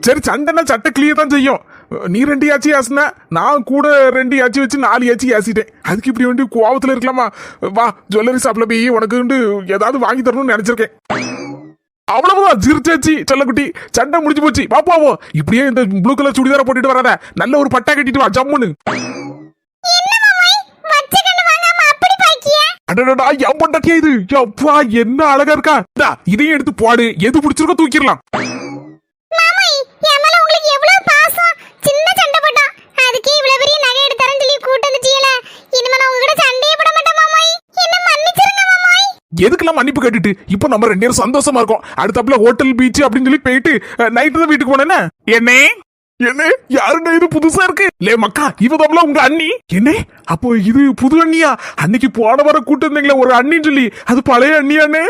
சரி சண்டைனா சட்டை கிளியர் தான் செய்யும். நீ 2 ஆச்சு ஆசுனா நான் கூட 2 ஆச்சு வச்சு 4 ஆச்சு ஆசிட்டேன். அதுக்கு இப்படி வந்து கோவத்துல இருக்கலாமா? வா ஜுவல்லரி ஷாப்ல போய் உனக்கு வந்து ஏதாவது வாங்கி தரணும்னு நினைச்சிருக்கேன். அவ்வளவுதான் சிரிச்சாச்சு செல்லக்குட்டி, சண்டை முடிஞ்சு போச்சு. பாப்பாவோ இப்படியே இந்த ப்ளூ கலர் சுடிதார போட்டுட்டு வராத, நல்ல ஒரு பட்டா கட்டிட்டு வா ஜம்முன்னு. அடடா என் பொண்டாட்டியா இது, அப்பா என்ன அழகா இருக்கா. இதையும் எடுத்து போடு, எது பிடிச்சிருக்கோ தூக்கிடலாம். எதுக்கெல்லாம் மன்னிப்பு கேட்டுட்டு இப்ப நம்ம 2 பேரும் சந்தோஷமா இருக்கோம். அடுத்தப்பல ஹோட்டல் பீச் அப்படின்னு சொல்லி போயிட்டு நைட்டு தான் வீட்டுக்கு போனேன்னு. என்ன யாருங்க இது புதுசா இருக்கு? லே மக்கா, இவதாம்ல உங்க அண்ணி. என்ன அப்போ இது புது அண்ணியா? அன்னைக்கு போன வர கூட்டு இருந்தீங்களே ஒரு அண்ணின்னு சொல்லி, அது பழைய அண்ணியானே?